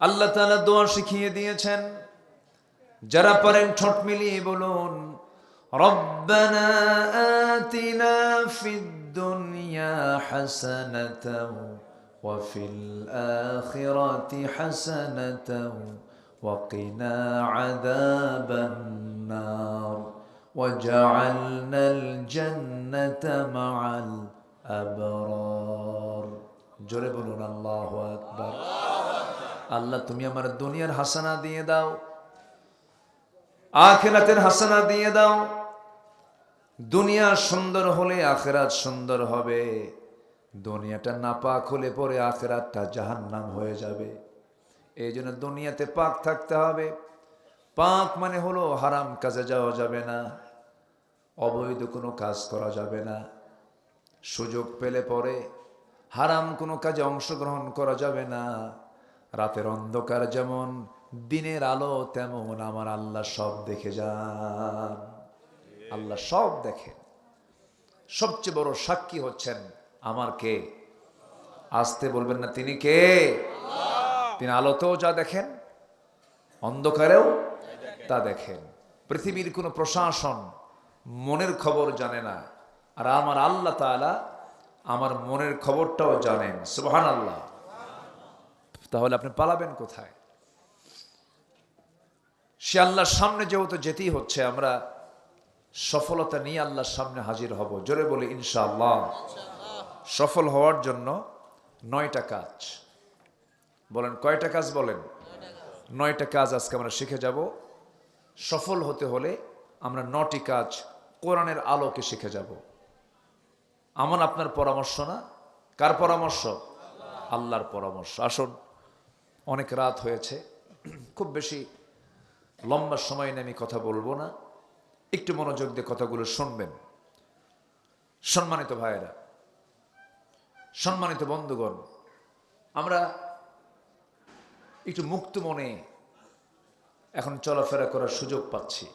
আল্লাহ তাআলা দোয়া শিখিয়ে দিয়েছেন, যারা পারেন ঠোঁট মিলিয়ে বলুন, রব্বানা আতিনা ফিদ দুনিয়া হাসানাতাও ওয়া ফিল আখিরাতি হাসানাতাও ওয়া কিনা আযাবান নার ওয়াজআলনাল জান্নাতা মাআল আবরার। জোরে বলুন আল্লাহু আকবার। আল্লাহ তুমি আমার দুনিয়ার হাসানা দিয়ে দাও, আখিরাতের হাসানা দিয়ে দাও। দুনিয়া সুন্দর হলে আখিরাত সুন্দর হবে, দুনিয়াটা নাপাক হলে পরে আখিরাতটা জাহান্নাম হয়ে যাবে। এই জন্য দুনিয়াতে পাক থাকতে হবে। পাক মানে হলো হারাম কাজে যাওয়া যাবে না, অবৈধ কোনো কাজ করা যাবে না, সুযোগ পেলে পরে হারাম কোনো কাজে অংশগ্রহণ করা যাবে না। রাতের অন্ধকার যেমন দিনের আলো তেমন আমার আল্লাহ সব দেখে যান। আল্লাহ সব দেখেন। সবচেয়ে বড় সাক্ষী হচ্ছেন আমার কে? আসতে বলবেন না, তিনি কে? তিনি আলোতেও যা দেখেন, অন্ধকারেও তা দেখেন। পৃথিবীর কোনো প্রশাসন মনের খবর জানে না, আর আমার আল্লাহ তাআলা আমার মনের খবরটাও জানেন। সুবহানাল্লাহ। তাহলে আপনি পালাবেন কোথায়? সে আল্লাহর সামনে যেহেতু যেতেই হচ্ছে, আমরা সফলতা নিয়ে আল্লাহর সামনে হাজির হব। জোরে বলি ইনশাআল্লাহ। সফল হওয়ার জন্য 9টা কাজ। বলেন কয়টা কাজ? বলেন 9টা কাজ আজকে আমরা শিখে যাব। সফল হতে হলে আমরা 9টি কাজ কোরআনের আলোকে শিখে যাব। আমার আপনার পরামর্শ না, কার পরামর্শ? আল্লাহর পরামর্শ। আসুন, অনেক রাত হয়েছে, খুব বেশি লম্বা সময় নিয়ে আমি কথা বলবো না, একটু মনোযোগ দিয়ে কথাগুলো শুনবেন। সম্মানিত ভাইয়েরা, সম্মানিত বন্ধুগণ, আমরা একটু মুক্ত মনে এখন চলাফেরা করার সুযোগ পাচ্ছি।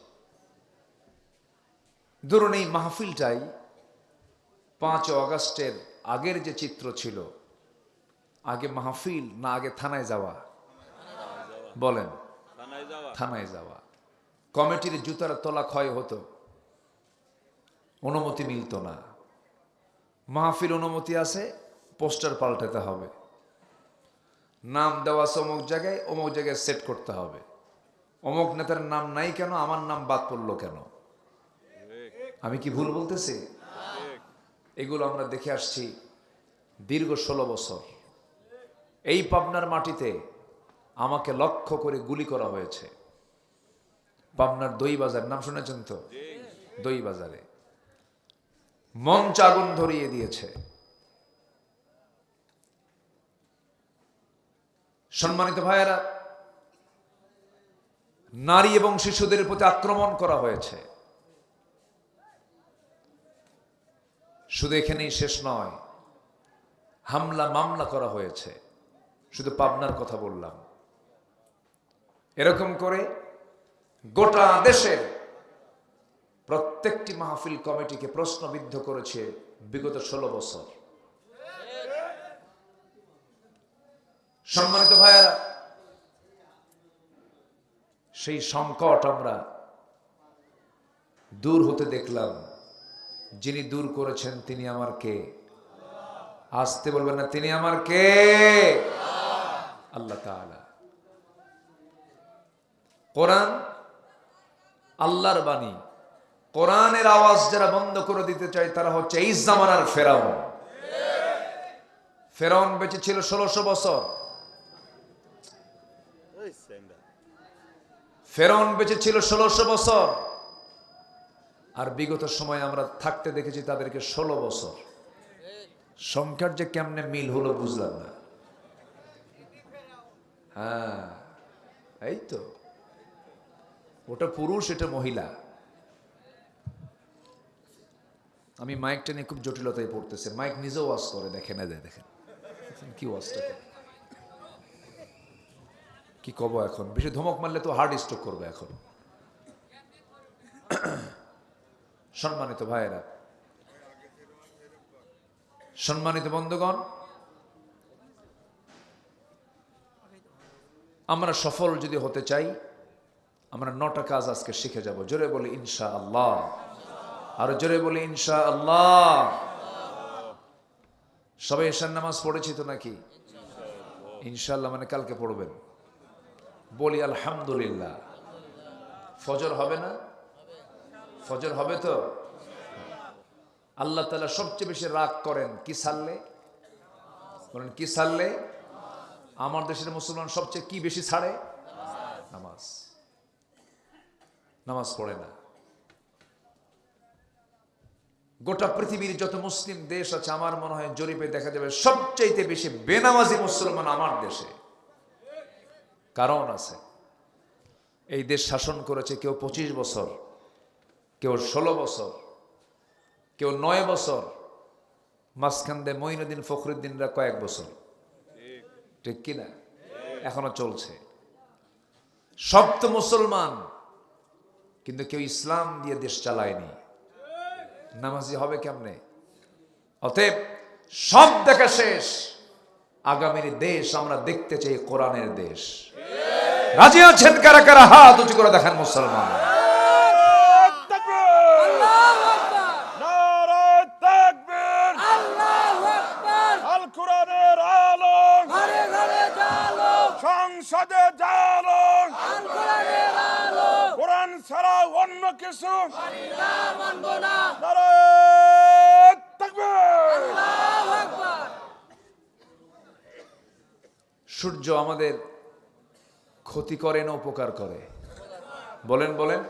ধরুন এই মাহফিলটাই 5 আগস্টের আগের যে চিত্র ছিল, আগে মাহফিল না আগে থানায় যাওয়া? বলেন থানায় যাওয়া। কমিটির জুতার তলা ক্ষয় হতো, অনুমতি মিলত না। মাহফিল অনুমতি আছে, পোস্টার পাল্টাতে হবে, নাম দেওয়া আছে অমুক জায়গায় সেট করতে হবে। অমুক নেতার নাম নাই কেন, আমার নাম বাদ পড়লো কেন? আমি কি ভুল বলতেছি? এগুলো আমরা দেখে আসছি দীর্ঘ 16 বছর। এই পাবনার মাটিতে আমাকে লক্ষ্য করে গুলি করা হয়েছে। পাবনার দইবাজার নাম শুনেছেন তো? দইবাজারে মঞ্চ আগুন ধরিয়ে দিয়েছে। সম্মানিত ভাইয়েরা, নারী এবং শিশুদের প্রতি আক্রমণ করা হয়েছে। শুধু এখানেই শেষ নয়, হামলা মামলা করা হয়েছে। শুধু পাবনার কথা বললাম। এরকম করে গোটা দেশের প্রত্যেকটি মাহফিল কমিটিকে প্রশ্নবিদ্ধ করেছে বিগত 16 বছর। সম্মানিত ভাইয়েরা, সেই সংকট আমরা দূর হতে দেখলাম। যিনি দূর করেছেন তিনি আমার কে? আসতে বলবেন না, তিনি আমার কে? আল্লাহ তাআলা। কোরআন আল্লাহর বাণী। কোরআনের আওয়াজ যারা বন্ধ করে দিতে চায় তারা হচ্ছে এই জামানার ফেরাউন। ফেরাউন বেঁচে ছিল 1600 বছর। ফেরাউন বেঁচে ছিল 1600 বছর, আর বিগত সময় আমরা থাকতে দেখেছি তাদেরকে 16 বছর। সংখ্যার যে কেমনে মিল হলো বুঝলাম না। হ্যাঁ, এই তো, ওটা পুরুষ, এটা মহিলা। আমি মাইকটা নিয়ে খুব জটিলতায় পড়তেছে। মাইক নিজেও ওয়াজ করে, দেখেন দেখেন কি ওয়াজটা করে। কি কব এখন? বেশি ধমক মারলে তো হার্ট স্ট্রোক করবে এখন। সম্মানিত ভাইয়েরা, সম্মানিত বন্ধুগণ, আমরা সফল যদি হতে চাই, আমরা 9টা কাজ আজকে শিখে যাব। জোরে বলি ইনশাআল্লাহ, আরো জোরে বলি ইনশাআল্লাহ। সবাই এশার নামাজ পড়েছি তো নাকি? ইনশাআল্লাহ মানে কালকে পড়বেন। বলি আলহামদুলিল্লাহ। ফজর হবে না? ফজর হবে তো? আল্লাহ তাআলা সবচেয়ে বেশি রাগ করেন কি ছাড়লে? বলেন কি ছাড়লে? আমার দেশের মুসলমান সবচেয়ে কি বেশি ছাড়ে? নামাজ। নামাজ পড়ে না। গোটা পৃথিবীর যত মুসলিম দেশ আছে, আমার মনে হয় জরিপে দেখা যাবে সবচাইতে বেশি বেনামাজি মুসলমান আমার দেশে। কারণ আছে, এই দেশ শাসন করেছে কেউ 25 বছর, কেউ 16 বছর, কেউ 9 বছর, মাঝখান দিয়ে মঈনুদ্দিন ফখরুদ্দিনরা কয়েক বছর। ঠিক কিনা? এখনো চলছে। সব তো মুসলমান, কিন্তু কেউ ইসলাম দিয়ে দেশ চালায়নি। নামাজি হবে কেমনে? অতএব সব দেখা শেষ, আগামীর দেশ আমরা দেখতে চাই কোরআনের দেশ। রাজি আছেন কারা কারা? হাত উঁচু করে দেখেন মুসলমান। সংসদে ডায়ালগ, কোরআন ছাড়া অন্য কিছু মানব না। নারায়ে তাকবীর। সূর্য আমাদের ক্ষতি করে না উপকার করে? বলেন বলেন।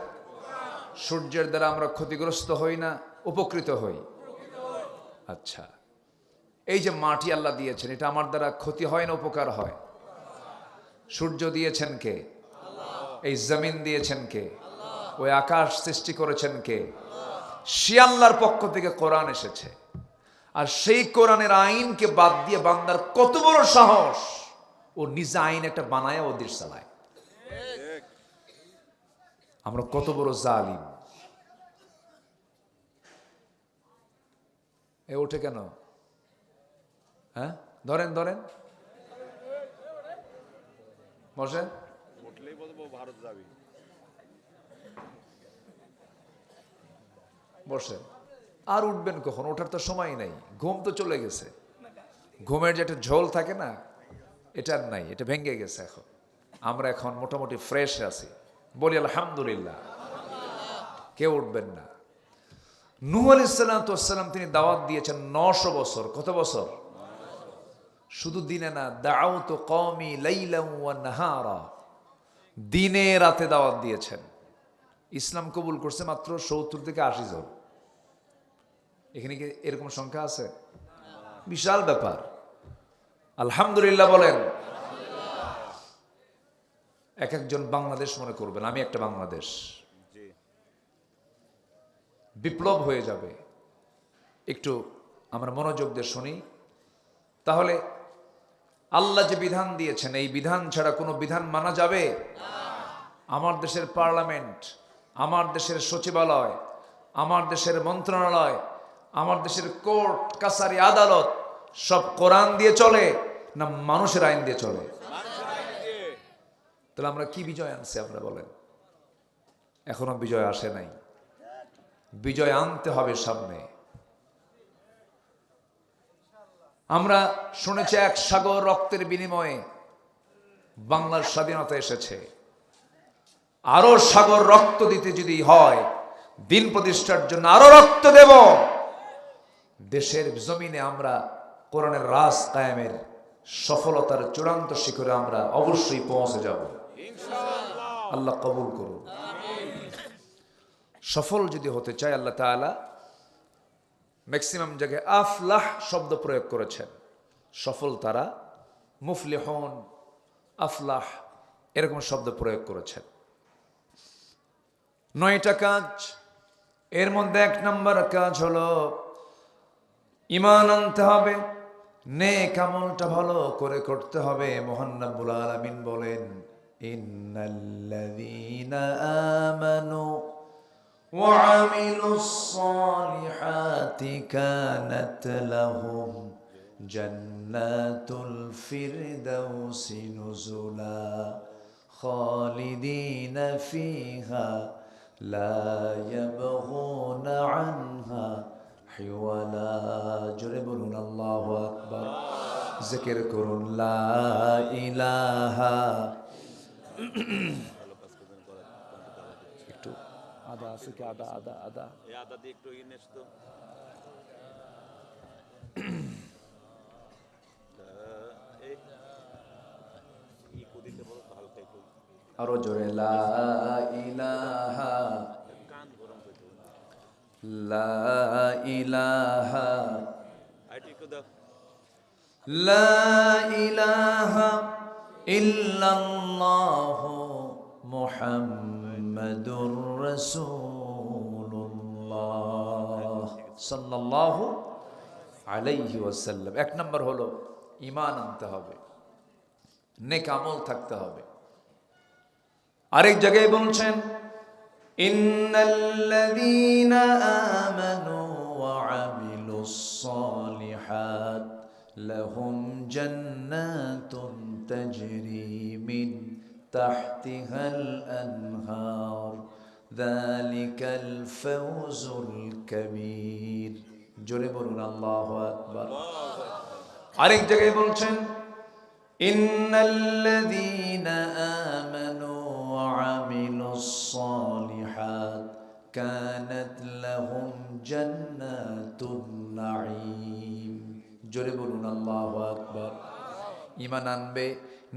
সূর্যের দ্বারা আমরা ক্ষতিগ্রস্ত হই না উপকৃত হই? আচ্ছা, এই যে মাটি আল্লাহ দিয়েছেন, এটা আমার দ্বারা ক্ষতি হয় না উপকার হয়? সূর্য দিয়েছেন কে? এই জমিন দিয়েছেন কে? ওই আকাশ সৃষ্টি করেছেন কে? সে আল্লাহর পক্ষ থেকে কোরআন এসেছে। আর সেই কোরআনের আইনকে বাদ দিয়ে বান্দার কত বড় সাহস, ও নিজে আইন একটা বানায় ও দেশ চালায়। আমরা কত বড় জালিম। এ ওঠে কেন? হ্যাঁ, ধরেন ধরেন, বসেন। বসেন। আর উঠবেন কখন? ওঠার তো সময় নাই, ঘুম তো চলে গেছে। ঘুমের যে একটা ঝোল থাকে না, এটা আর নাই, এটা ভেঙে গেছে। এখন আমরা এখন মোটামুটি ফ্রেশ আছি। বলি আলহামদুলিল্লাহ। কেউ উঠবেন না। নূহ আলাইহিস সালাম তিনি দাওয়াত দিয়েছেন 900 বছর। কত বছর? শুধু দিনে না, দাউতু কওমি লাইলান ওয়া নাহারা, দিনে রাতে দাওয়াত দিয়েছেন। ইসলাম কবুল করছে মাত্র 70 থেকে 80 জন। এখানে কি এরকম সংখ্যা আছে? বিশাল ব্যাপার। আলহামদুলিল্লাহ বলেন। এক একজন বাংলাদেশ মনে করবেন, আমি একটা বাংলাদেশ। বিপ্লব হয়ে যাবে। একটু আমরা মনোযোগ দিয়ে শুনি, তাহলে আল্লাহ যে বিধান দিয়েছেন, এই বিধান ছাড়া কোনো বিধান মানা যাবে? আমার দেশের পার্লামেন্ট, আমার দেশের সচিবালয়, আমার দেশের মন্ত্রণালয়, আমার দেশের কোর্ট কাছারি আদালত সব কোরআন দিয়ে চলে না মানুষের আইন দিয়ে চলে? তাহলে আমরা কি বিজয় আনছি? আমরা বলেন। এখনো বিজয় আসে নাই। বিজয় আনতে হবে সামনে। আমরা শুনেছি 1 সাগর রক্তের বিনিময়ে বাংলার স্বাধীনতা এসেছে। আরো সাগর রক্ত দিতে যদি হয়, দিন প্রতিষ্ঠার জন্য আরো রক্ত দেব। দেশের জমিনে আমরা কোরআনের রাজ কায়েমের সফলতার চূড়ান্ত শিখরে আমরা অবশ্যই পৌঁছে যাব ইনশাআল্লাহ। আল্লাহ কবুল করুন। সফল যদি হতে চায়, আল্লাহ তাআলা ম্যাক্সিমাম জায়গায় আফলাহ শব্দ প্রয়োগ করেছেন। সফল তারা, মুফলিহুন, আফলাহ এরকম শব্দ প্রয়োগ করেছেন। 9টা কাজ। এর মধ্যে 1 নম্বর কাজ হলো ঈমান আনতে হবে, নেক আমলটা ভালো করে করতে হবে। মহান রব্বুল আলামিন বলেন, ইন্নাল্লাযীনা আমানু ওয়া আমিলুস সালিহাতি কানাত লাহুম জান্নাতুল ফিরদাউসি নুজুলা খালিদিনা ফিহা লা ইয়াবগুনা আনহা হিওয়ালা। জোরে বলুন আল্লাহু আকবার। জিকির করুন লা ইলাহা। একটু আদা আছে কি? আদা আদা আদা আদা দিয়ে একটু ইনেস তো। দিতে বলো তো হালকা একটু। আরো জোরে লা ইলাহা কান গরম করে দেবো। লা ইলাহা আইটি একটু দাও। লা ইলাহা ইল্লাল্লাহু মুহাম্মাদুর রাসূলুল্লাহ সাল্লাল্লাহু আলাইহি ওয়াসাল্লাম। এক নম্বর হলো ঈমান আনতে হবে, নেক আমল থাকতে হবে। আরেক জায়গায় বলছেন ইন্নাল্লাযীনা আমানু ওয়া আমিলুস সালিহাত লাহুম জান্নাতুন তাজরি মিন তাহতিহাল আনহার যালিকাল ফাওজুল কাবীর। জোরে বলুন আল্লাহু আকবার। আরেক জায়গায় বলছেন ইন্নাল্লাযীনা আমানু ওয়া আমিলুস সালিহাত কানাত লাহুম জান্নাতুন নাঈম। জোরে বলুন আল্লাহু আকবার। ঈমান আনবে,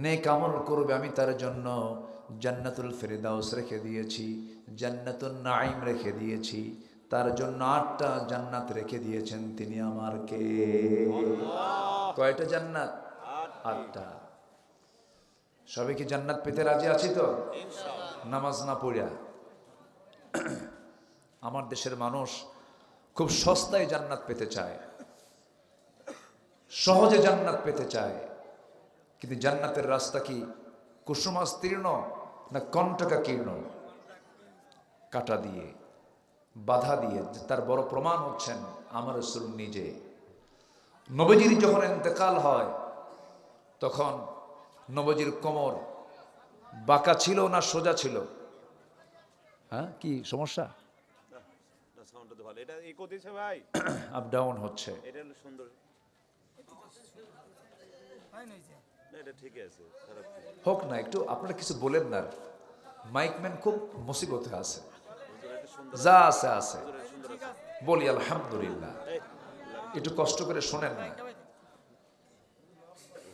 নেক আমল করবে, আমি তার জন্য জান্নাতুল ফিরদাউস রেখে দিয়েছি, জান্নাতুন নাঈম রেখে দিয়েছি। তার জন্য 8টা জান্নাত রেখে দিয়েছেন তিনি আমার কে। কয়টা জান্নাত? 8টা। সবাই কি জান্নাত পেতে রাজি আছি তো? নামাজ না পড়া। আমার দেশের মানুষ খুব সস্তায় জান্নাত পেতে চায়, সহজে জান্নাত পেতে চায়, কিন্তু জান্নাতের রাস্তা কি কুসুমাস্তীর্ণ না কণ্টকাকীর্ণ? কাটা দিয়ে, বাধা দিয়ে। তার বড় প্রমাণ হচ্ছেন আমার রাসূল নিজে। নবীজির যখন ইন্তেকাল হয় তখন নবীজির কোমর বাঁকা ছিল না সোজা ছিল? হ্যাঁ, কি সমস্যা? সাউন্ডটা তো ভালো। এটা ইকো দিছে ভাই। আপ ডাউন হচ্ছে। এটা হলো সুন্দর। না এটা ঠিক আছে, খারাপ না। হোক না, একটু আপনারা কিছু বলেন না। মাইকম্যান খুব মুসিবতে আছে, যা আছে আছে, বলি আলহামদুলিল্লাহ। একটু কষ্ট করে শোনেন না।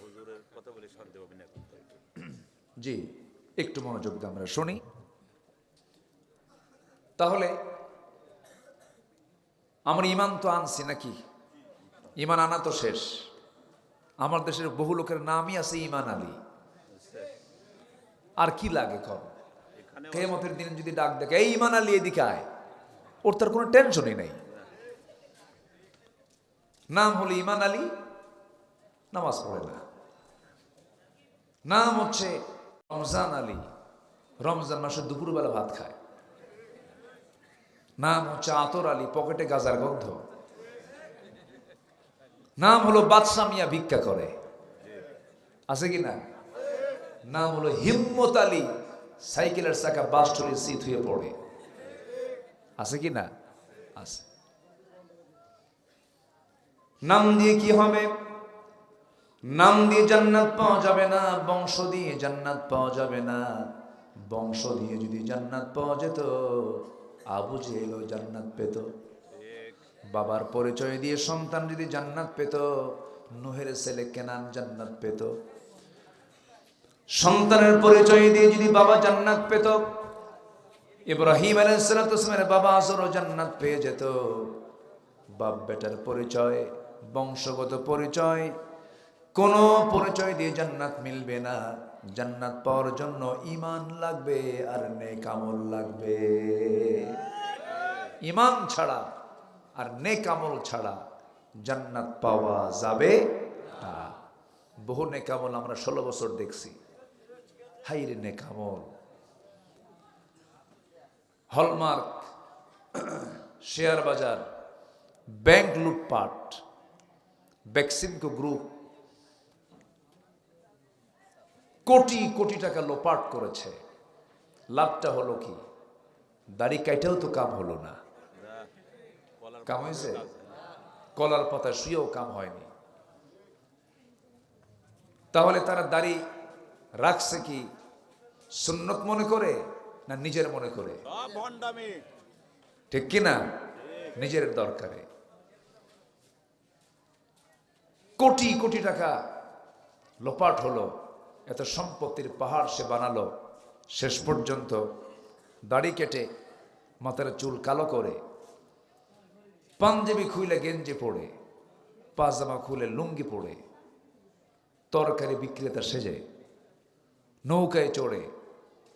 হুজুরের কথা বলে শান্তি পাবেন এখন। জি, একটু মনোযোগ দিয়ে আমরা শুনি। তাহলে আমরা ঈমান তো আনছি নাকি? ঈমান আনা তো শেষ। আমার দেশের বহু লোকের নামই আছে ঈমান আলী। আর কি লাগে কম? কিয়ামতের দিন যদি ডাক দেখে এই ঈমান আলী এদিকে আয়, ওর তার কোনো টেনশনই নেই। নাম হলো ঈমান আলী, নামাজ পড়ে না। নাম হচ্ছে রমজান আলী, রমজান মাসে দুপুরবেলা ভাত খায়। নাম হচ্ছে আতর আলী, পকেটে গাজার গন্ধ। নাম হলো বাদশা মিয়া, ভিক্ষা করে। আছে কি না? নাম হলো হিম্মত আলী, সাইকেলের চাকা বাস্টলে সিট হয়ে পড়ে। আছে কি না? আছে। নাম দিয়ে কি হবে? নাম দিয়ে জান্নাত পাওয়া যাবে না, বংশ দিয়ে জান্নাত পাওয়া যাবে না। বংশ দিয়ে যদি জান্নাত পাওয়া যেত, আবু জেহেলও জান্নাত পেত। বাবার পরিচয় দিয়ে সন্তান যদি জান্নাত পেত, নূহের ছেলে কেনান জান্নাত পেত। সন্তানের পরিচয় দিয়ে যদি বাবা জান্নাত পেত, ইব্রাহিম আলাইহিস সালামের বাবা আজরও জান্নাত পেয়ে যেত। বাপ বেটার পরিচয়, বংশগত পরিচয়, কোন পরিচয় দিয়ে জান্নাত মিলবে না। জান্নাত পাওয়ার জন্য ঈমান লাগবে আর নেক আমল লাগবে। ঈমান ছাড়া আর নেক আমল ছাড়া জান্নাত পাওয়া যাবে না। বহু নেক আমল আমরা 16 বছর দেখছি। হাইরে নেক আমল! হলমার্ক, শেয়ার বাজার, ব্যাংক লুটপাট, বেক্সিমকো গ্রুপ কোটি কোটি টাকা লোপাট করেছে। লাভটা হলো কি? দাড়ি কাইটাও তো কাম হলো না। কাম হয়েছে? কলার পাতা শুয়েও কাম হয়নি। তাহলে তারা দাড়ি রাখছে কি সুন্নত মনে করে না নিজের মনে করে? ঠিক কিনা? নিজের দরকারে। কোটি কোটি টাকা লোপাট হলো, এত সম্পত্তির পাহাড় সে বানালো, শেষ পর্যন্ত দাড়ি কেটে মাথার চুল কালো করে, পাঞ্জাবি খুলে গেঞ্জি পরে, পাজামা খুলে লুঙ্গি পরে, তরকারি বিক্রেতা সেজে নৌকায় চড়ে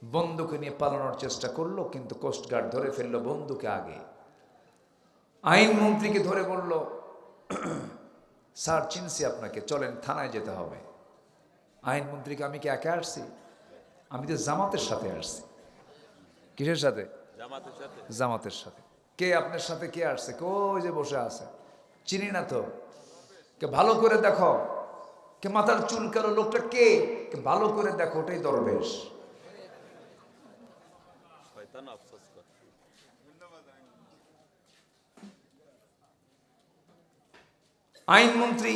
বন্দুকে নিয়ে পালানোর চেষ্টা করলো, কিন্তু কোস্টগার্ড ধরে ফেললো বন্দুকে আগে। আইনমন্ত্রীকে ধরে বলল, স্যার চিনছি আপনাকে, চলেন থানায় যেতে হবে। আইনমন্ত্রীকে, আমি কি একা আসছি? আমি তো জামাতের সাথে আসছি। কিসের সাথে? জামাতের সাথে। কে আপনার সাথে কে আসছে? ওই যে বসে আছে, চিনি না তো। কে ভালো করে দেখো, কে মাথার চুল কালো লোকটা কে? ভালো করে দেখো, ওটাই দরবেশ। আইনমন্ত্রী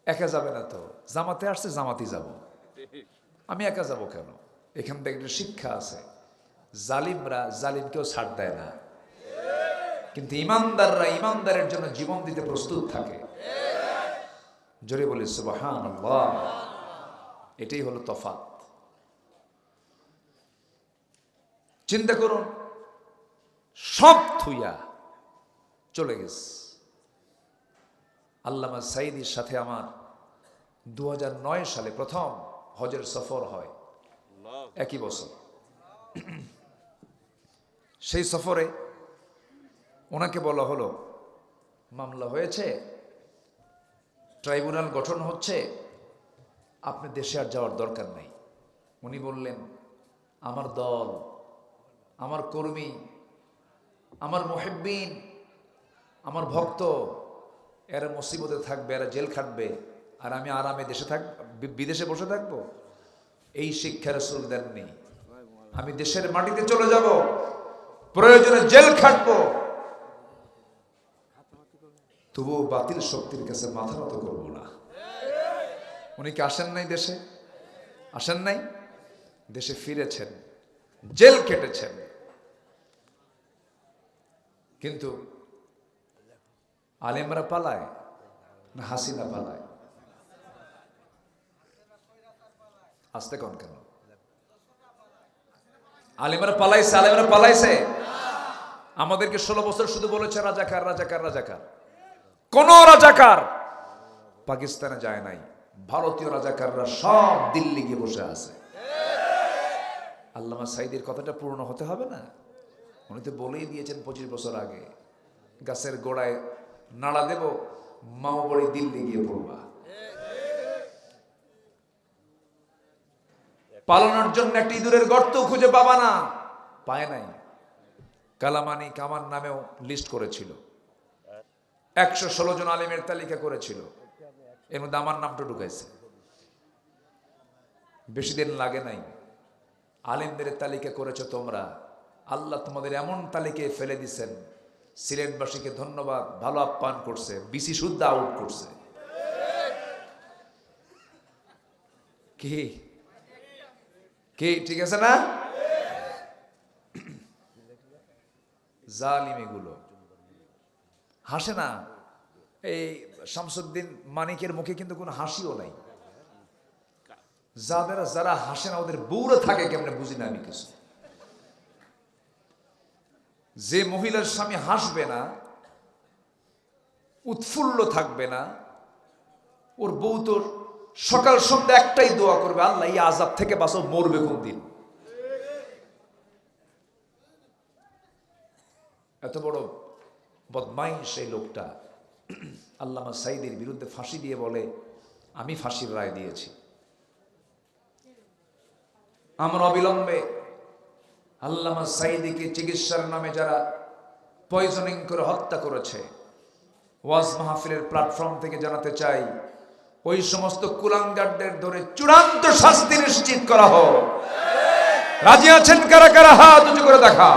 একা যাবে না তো, জামাতে আসছে, জামাতি যাব। আমি একা যাব কেন? এখান থেকে একটা শিক্ষা আছে, জালিমরা জালিমকেও ছাড় দেয় না, কিন্তু ইমানদাররা ইমানদারের জন্য জীবন দিতে প্রস্তুত থাকে। জোরে বলি সুবহানাল্লাহ। এটাই হলো তফাৎ। চিন্তা করুন, সব থুইয়া চলে গেছে। আল্লামা সাঈদীর সাথে আমার 2009 সালে প্রথম হজের সফর হয়, একই বছর। সেই সফরে ওনাকে বলা হলো, মামলা হয়েছে, ট্রাইব্যুনাল গঠন হচ্ছে, আপনি দেশে আর যাওয়ার দরকার নাই। উনি বললেন, আমার দল, আমার কর্মী, আমার মুহিব্বিন, আমার ভক্ত, এরা মুসিবতে থাকবে, এরা জেল খাটবে, আর আমি আরামে দেশে বিদেশে বসে থাকবো? এই শিক্ষা রাসূল দেননি। আমি দেশের মাটিতে চলে যাব, প্রয়োজনে জেল খাটবো, তবুও বাতিল শক্তির কাছে মাথা নত করবো না। উনি কি আসেন নাই দেশে? আসেন নাই? দেশে ফিরেছেন, জেল কেটেছেন, কিন্তু আলেমরা পালায় না হাসিনা পালায়? আসতে কোন কেন? আলেমরা পালাইছে, আলেমরা পালাইছে। আমাদেরকে 16 বছর শুধু বলেছে রাজাকার রাজাকার রাজাকার। কোন রাজাকার পাকিস্তানে যায় নাই, ভারতীয় রাজাকাররা সব দিল্লি গিয়ে বসে আছে। আল্লামা সাঈদীর কথাটা পূর্ণ হতে হবে না? উনি তো বলেই দিয়েছেন 25 বছর আগে, গাছের গোড়ায় নাড়া দেব, মাও বড়ি দিল্লি গিয়ে পড়বা। পালানোর জন্য একটা ইঁদুরের গর্ত খুঁজে পাবা না, পায় নাই। কালামানি কামান নামেও লিস্ট করেছিল, 116 জন আলেমের তালিকা করেছিল, এর মধ্যে আমার নামটা ঢুকাইছে। বেশি দিন লাগে নাই, আলেমদের তালিকা করেছো তোমরা, আল্লাহ তোমাদের এমন তালিকায় ফেলে দিছেন, সিলেটবাসীকে ধন্যবাদ, ভালো আপ্যায়ন করছে, বিসি শুদ্ধ আউট করছে। কি কি ঠিক আছে না? জালিম এগুলো হাসে না। এই শামসুদ্দিন মানিকের মুখে কিন্তু কোনো হাসিও নাই। যারা হাসে না ওদের বউরা থাকে কেমনে বুঝি না আমি কিছু। যে মহিলার স্বামী হাসবে না, উৎফুল্ল থাকবে না, ওর বউ তো সকাল সন্ধ্যা একটাই দোয়া করবে, আল্লাহ এই আযাব থেকে বাঁচাও, মরবে কোন দিন। এত বড় বদমাইশ সেই লোকটা আল্লামা সাঈদীর বিরুদ্ধে ফাঁসি দিয়ে বলে, আমি ফাঁসির রায় দিয়েছি। আমরা অবিলম্বে আল্লামা সাঈদীকে চিকিৎসার নামে যারা পয়জনিং করে হত্যা করেছে, ওয়াজ মাহফিলের প্ল্যাটফর্ম থেকে জানাতে চাই, ওই সমস্ত কুলাঙ্গারদের ধরে চূড়ান্ত শাস্তি নিশ্চিত করা হোক। রাজি আছেন কারা কারা? হাত উঁচু করে দেখা।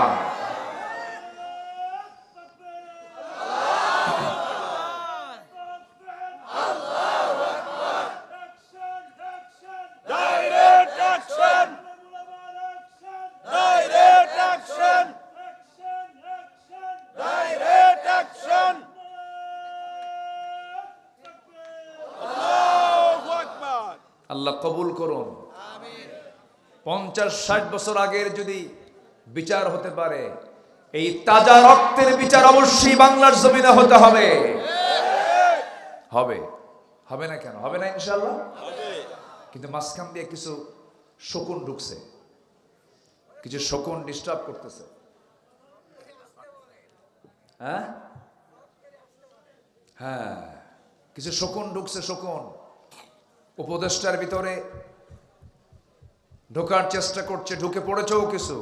Direct action! Direct action! Direct action! Allahu Akbar! আল্লাহ কবুল করুন। 50-60 বছর আগের যদি বিচার হতে পারে, এই তাজা রক্তের বিচার অবশ্যই বাংলার জমিনে হতে হবে। হবে, হবে না কেন? হবে না ইনশাআল্লাহ। কিন্তু মাঝখান দিয়ে কিছু শকুন ঢুকছে, কিছু শকুন ডিস্টার্ব করতেছে। হ্যাঁ হ্যাঁ, কিছু শকুন ঢুকছে। শকুন উপদেষ্টার ভিতরে ঢোকার চেষ্টা করছে, ঢুকে পড়েছেও কিছু।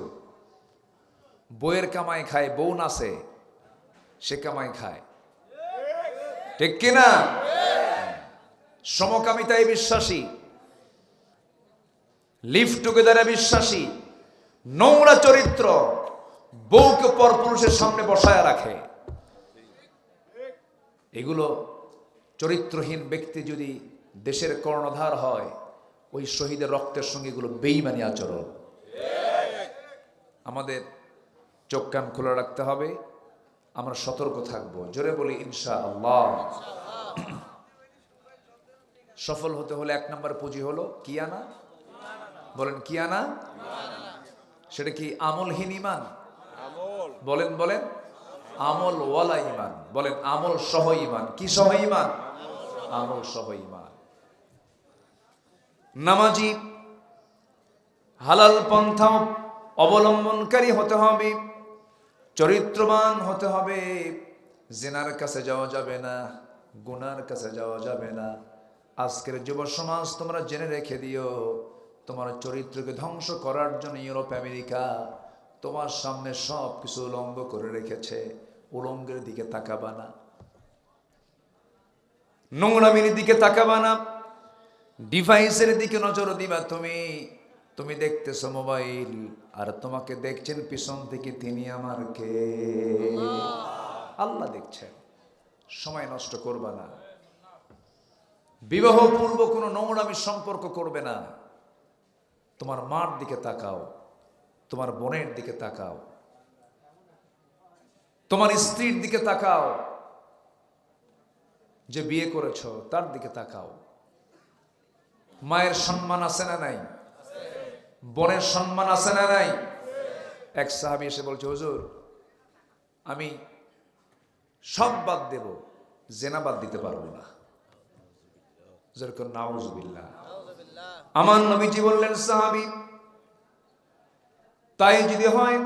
বইয়ের কামাই খায়, বউ নাচে, সে কামাই খায়, ঠিক কিনা? সমকামিতায় বিশ্বাসী, লিভ টুগেদারে বিশ্বাসী, নোংরা চরিত্র, বউকে পরপুরুষের সামনে বসায় রাখে। এগুলো চরিত্রহীন ব্যক্তি যদি দেশের কর্ণধার হয়, ওই শহীদের রক্তের সঙ্গে এগুলো বেঈমানি আচরণ। আমাদের চোখ কান খোলা রাখতে হবে, আমরা সতর্ক থাকবো। জোরে বলি ইনশাআল্লাহ। সফল হতে হলে 1 নম্বর পুঁজি হলো কি আনা? বলেন কি আনা? সেটা কি আমলহীন ঈমান? বলেন বলেন, আমল ওয়ালা ঈমান। বলেন আমল সহ ঈমান। কি সহ ঈমান? আমল সহ ঈমান। নামাজি, হালাল পন্থা অবলম্বনকারী হতে হবে, চরিত্রবান হতে হবে। জিনার কাছে যাওয়া যাবে না, গুনার কাছে যাওয়া যাবে না। আজকের যুব সমাজ তোমরা জেনে রেখে দিও, তোমার চরিত্রকে ধ্বংস করার জন্য ইউরোপ আমেরিকা তোমার সামনে সব কিছু উলঙ্গ করে রেখেছে। উলঙ্গের দিকে তাকাবা না, নোংরামির দিকে তাকাবা না, ডিভাইসের দিকে নজর দিবা। তুমি দেখতেছো মোবাইল, আর তোমাকে দেখছেন পিছন থেকে তিনি আমার কে? আল্লাহ দেখছেন। সময় নষ্ট করবা না। বিবাহ পূর্ব কোনো নোংরামি সম্পর্ক করবে না। তোমার মার দিকে তাকাও, তোমার বোনের দিকে তাকাও, তোমার স্ত্রীর দিকে তাকাও, যে বিয়ে করেছো তার দিকে তাকাও। মায়ের সম্মান আছে না নাই? বোনের সম্মান আছে না নাই? এক সাহাবী এসে বলছে, হুজুর আমি সব বাদ দেব, জেনা বাদ দিতে পারবো না। যেরকম নাউজুবিল্লাহ। আমার নবীজি বললেন, সাহাবী তাই যদি হয়,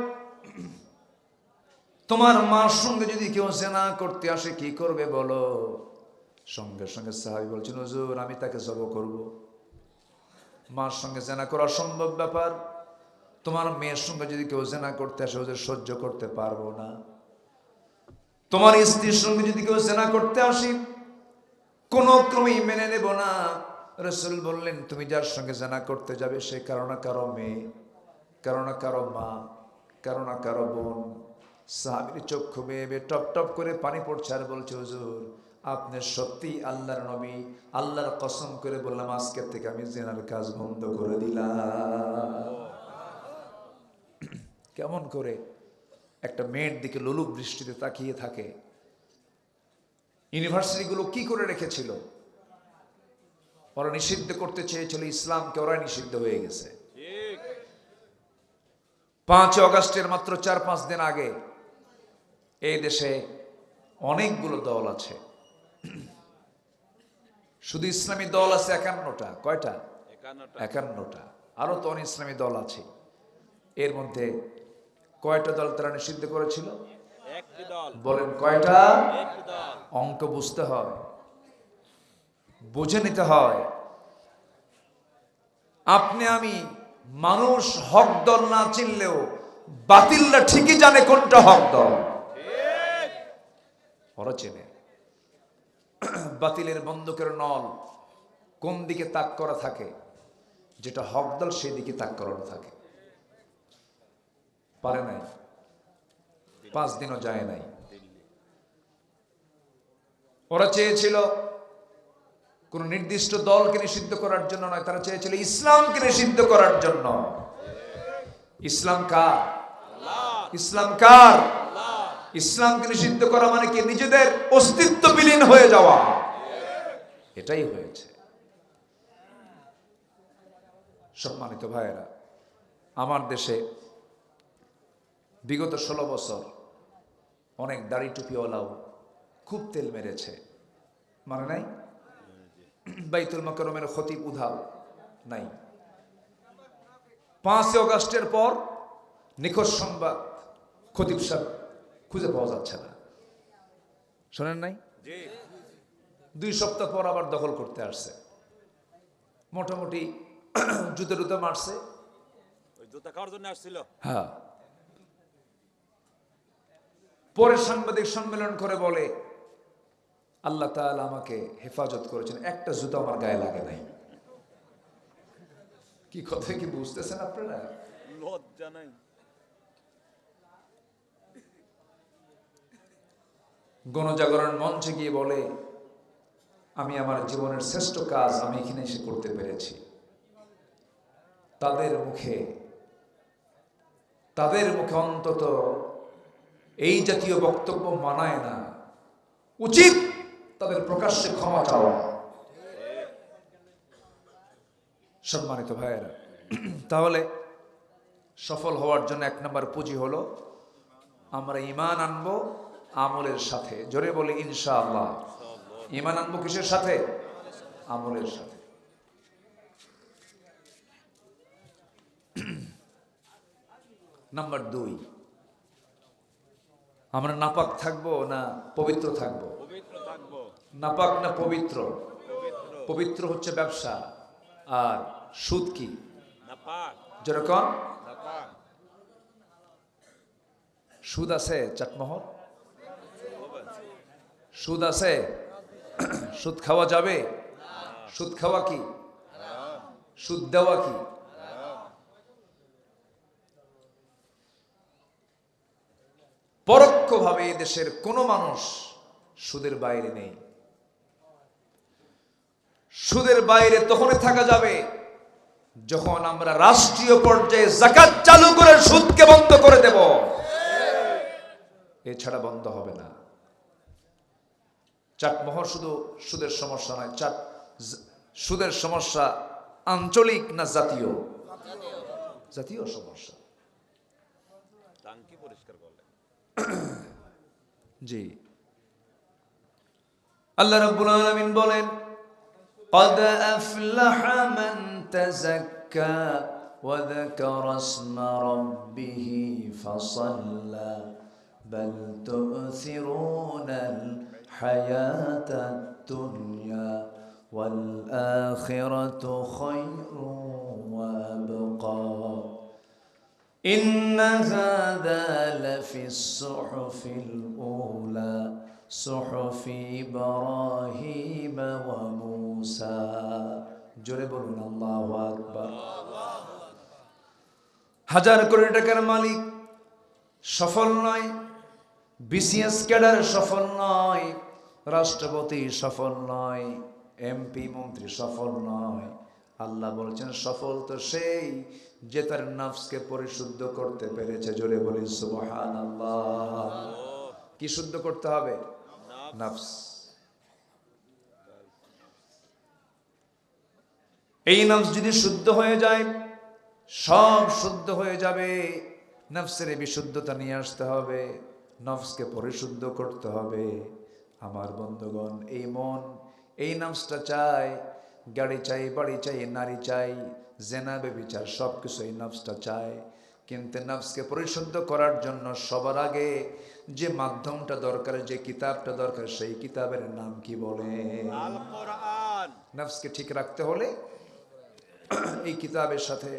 তোমার মার সঙ্গে যদি কেউ জেনা করতে আসে কি করবে বলো? সঙ্গে সঙ্গে সাহাবী বলছেন, হুজুর আমি তাকে জব করব। মার সঙ্গে জেনা করা অসম্ভব ব্যাপার। তোমার মেয়ের সঙ্গে যদি কেউ জেনা করতে আসে, হুজুর সহ্য করতে পারবো না। তোমার স্ত্রীর সঙ্গে যদি কেউ জেনা করতে আসে, কোনো ক্রমেই মেনে নেব না। রাসূল বললেন, তুমি যার সঙ্গে জেনা করতে যাবে সে কারো না কারো মেয়ে, কারো না কারো মা, কারো না কারো বোন। সাহাবীর চক্ষু বেয়ে টপ টপ করে পানি পড়ছে, আর বলছে, হুজুর আপনি সত্যি আল্লাহর নবী, আল্লাহর কসম করে বললাম আজকের থেকে আমি জেনার কাজ বন্ধ করে দিলাম। কেমন করে একটা মেয়ের দিকে লোলুপ দৃষ্টিতে তাকিয়ে থাকে। ইউনিভার্সিটিগুলো কি করে রেখেছিল? ওরা নিষিদ্ধ করতে চেয়েছিল ইসলামকে, ওরা নিষিদ্ধ হয়ে গেছে। 5 আগস্টের মাত্র 4-5 দিন আগে এই দেশে অনেকগুলো দল আছে। শুধু ইসলামী দল আছে 51টা। কয়টা? 51টা। আরো তো অনেক ইসলামী দল আছে। এর মধ্যে কয়টা দল তারা নিষিদ্ধ করেছিল? একটি দল। বলেন কয়টা? একটি দল। অঙ্ক বুঝতে হয়, বুঝে নিতে হয়। আপনি আমি মানুষ হক দল না চিনলেও বাতিলরা ঠিকই জানে কোনটা হক দল। ওরা চেনে। বাতিলের বন্দুকের নল কোন দিকে তাক করা থাকে, যেটা হক দল সেই দিকে তাক করানো থাকে। পারে নাই, 5 দিনও যায় নাই। ওরা চেয়েছিল কোন নির্দিষ্ট দলকে নিষিদ্ধ করার জন্য নয়, তারা চেয়েছিল ইসলামকে নিষিদ্ধ করার জন্য। ইসলাম কার? ইসলাম কার? ইসলামকে নিষিদ্ধ করা মানে কি? নিজেদের অস্তিত্ব বিলীন হয়ে যাওয়া। এটাই হয়েছে। সম্মানিত ভাইয়েরা, আমার দেশে বিগত 16 বছর অনেক দাড়ি টুপিওয়ালাও খুব তেল মেরেছে, মানে নাই? বাইতুল মোকাররমের খতিব উধাও নাই। 5 অগাস্টের পর নিখোঁজ সংবাদ, খতিব সাহেব খুঁজে পাওয়া যাচ্ছে না। শোনেন নাই? 2 সপ্তাহ পর আবার দখল করতে আসছে। মোটামুটি জুতে টুতে মারছে। ওই জুতা খাওয়ার জন্য আসছিল। হ্যাঁ। পরে সাংবাদিক সম্মেলন করে বলে, আল্লাহ তাআলা আমাকে হেফাজত করেছেন, একটা জুতো আমার গায়ে লাগে নাই। কি কথা কি বুঝতেছেন আপনারা? লজ্জা নাই। গণজাগরণ মঞ্চে গিয়ে বলে, আমি আমার জীবনের শ্রেষ্ঠ কাজ আমি এখানে এসে করতে পেরেছি। তাদের মুখে অন্তত এই জাতীয় বক্তব্য মানায় না। উচিত তাদের প্রকাশ্যে ক্ষমা চাওয়া। সম্মানিত ভাইয়েরা, তাহলে সফল হওয়ার জন্য 1 নম্বর পুঁজি হলো আমরা ঈমান আনবো আমলের সাথে। জোরে বলি ইনশাআল্লাহ। ঈমান আনবো কিসের সাথে? আমলের সাথে। নাম্বার 2, আমরা নাপাক থাকবো না পবিত্র থাকবো? পবিত্র থাকবো। নাপাক না পবিত্র? পবিত্র। পবিত্র হচ্ছে ব্যবসা, আর সুদ কি? নাপাক। যেরকম নাপাক। সুদ আছে চাটমোহর? সুদ আছে? সুদ খাওয়া যাবে? সুদ খাওয়া কি? সুদ দেওয়া কি? পরোক্ষভাবে এই দেশের কোনো মানুষ সুদের বাইরে নেই। সুদের বাইরে তখনই থাকা যাবে যখন আমরা রাষ্ট্রীয় পর্যায়ে যাকাত চালু করে সুদকে বন্ধ করে দেব। এছাড়া বন্ধ হবে না। চাটমোহর শুধু সুদের সমস্যা নয়, সুদের সমস্যা আঞ্চলিক না জাতীয়? জাতীয় সমস্যা। টাঙ্কি পরিষ্কার করলেন। জি, আল্লাহ রাব্বুল আলামিন বলেন, قد أفلح من تزكى وذكر اسم ربه فصلى بل تؤثرون الحياة الدنيا والآخرة خير وأبقى إن هذا لفي الصحف الأولى صحف إبراهيم وموسى জোরে বলুন আল্লাহু আকবার। 1000 কোটি টাকার মালিক সফল নয়, বিসিএস ক্যাডার সফল নয়, রাষ্ট্রপতি সফল নয়, এমপি মন্ত্রী সফল নয়। আল্লাহ বলছেন সফল তো সেই যে তার নফসকে পরিশুদ্ধ করতে পেরেছে। জোরে বলি সুবহানাল্লাহ। কি শুদ্ধ করতে হবে? নফস। এই নফস যদি শুদ্ধ হয়ে যায় সব শুদ্ধ হয়ে যাবে। নফসের বিশুদ্ধতা নিয়ে আসতে হবে, নফসকে পরিশুদ্ধ করতে হবে। আমার বন্ধুগণ, এই মন এই নফসটা চাই, গাড়ি চাই, বাড়ি চাই, নারী চাই, জেনা ব্যভিচার সবকিছু এই নফসটা চায়। কিন্তু নফসকে পরিশুদ্ধ করার জন্য সবার আগে যে মাধ্যমটা দরকার, যে কিতাবটা দরকার, সেই কিতাবের নাম কি বলে? আল কোরআন। নফসকে ঠিক রাখতে হলে এই কিতাবের সাথে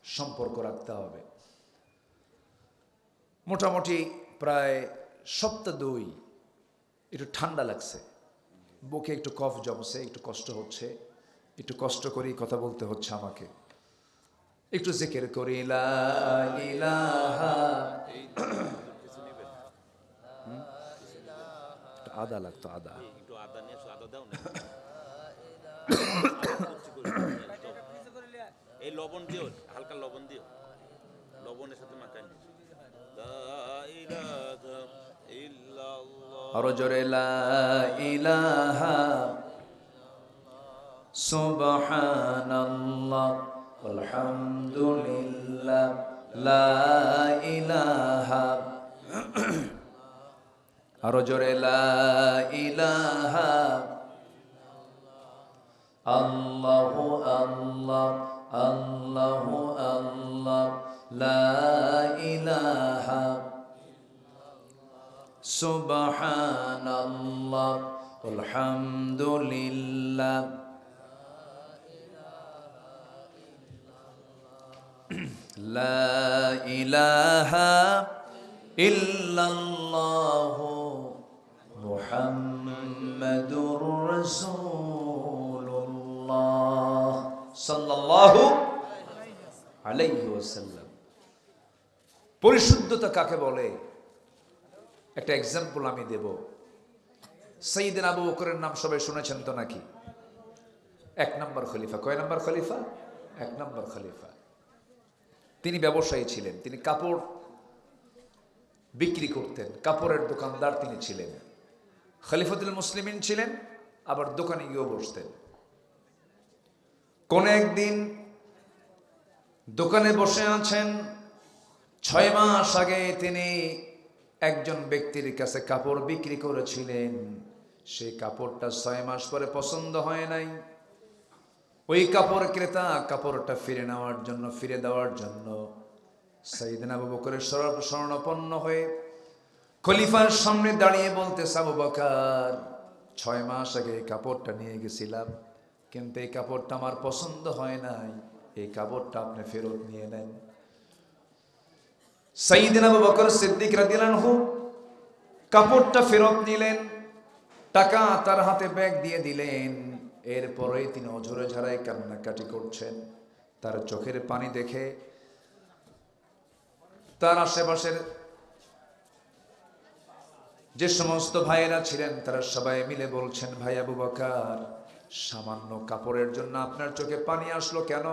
সম্পর্ক রাখতে হবে। মোটামুটি প্রায় সপ্তাহ 2 একটু ঠান্ডা লাগছে, বুকে একটু কফ জমছে, একটু কষ্ট হচ্ছে, একটু কষ্ট করেই কথা বলতে হচ্ছে আমাকে। একটু জিকির করি লা ইলাহা। আদা লাগতো, আদা। একটু আদা নিয়ে এসো, আদা দাও না। এই লবণ দিও, হালকা লবণ দিও, লবণের সাথে মাখাই নিও। লা ইলাহা ইল্লাল্লাহ। আরো জোরে লা ইলাহা সুবহানাল্লাহ আলহামদুলিল্লাহ লা ইলাহা। আরো জোরে লা ইলাহা আল্লাহু আল্লাহ আল্লাহু আল্লাহ লা ইলাহা সুবহানাল্লাহ আলহামদুলিল্লাহ লা ইলাহা ইল্লাল্লাহু মুহাম্মাদুর রাসূলুল্লাহ সাল্লাল্লাহু আলাইহি ওয়াসাল্লাম। পরিশুদ্ধতা কাকে বলে একটা এক্সাম্পল আমি দেব। সাইয়েদনা আবু বকরের নাম সবাই শুনেছেন তো নাকি? 1 নম্বর খলিফা। কয় নম্বর খলিফা? 1 নম্বর খলিফা। তিনি ব্যবসায়ী ছিলেন, তিনি কাপড় বিক্রি করতেন, কাপড়ের দোকানদার তিনি ছিলেন। খলিফাতুল মুসলিমিন ছিলেন, আবার দোকানে গিয়েও বসতেন। কোন একদিন দোকানে বসে আছেন, 6 মাস আগে তিনি একজন ব্যক্তির কাছে কাপড় বিক্রি করেছিলেন। সেই কাপড়টা 6 মাস পরে পছন্দ হয় নাই। ওই কাপড় ক্রেতা কাপড়টা ফিরে নেওয়ার জন্য, ফিরে দেওয়ার জন্য সাইয়েদনা আবু বকরের শরণাপন্ন হয়ে খলিফার সামনে দাঁড়িয়ে বলতেছে, আবু বকর, 6 মাস আগে এই কাপড়টা নিয়ে গেছিলাম, কিন্তু এই কাপড়টা আমার পছন্দ হয় নাই, এই কাপড়টা আপনি ফেরত নিয়ে নেন। সাইয়েদনা আবু বকর সিদ্দিক রাদিয়াল্লাহু আনহু কাপড়টা ফেরত নিলেন, টাকা তার হাতে ব্যাগ দিয়ে দিলেন। এরপরেই তিনি অঝরে ঝাড়ায় কান্নাকাটি করছেন। তার চোখের পানি দেখে তার আশেপাশের যে সমস্ত ভাইয়েরা ছিলেন তারা সবাই মিলে বলছেন, ভাই আবু বকর, সামান্য কাপড়ের জন্য আপনার চোখে পানি আসলো কেন?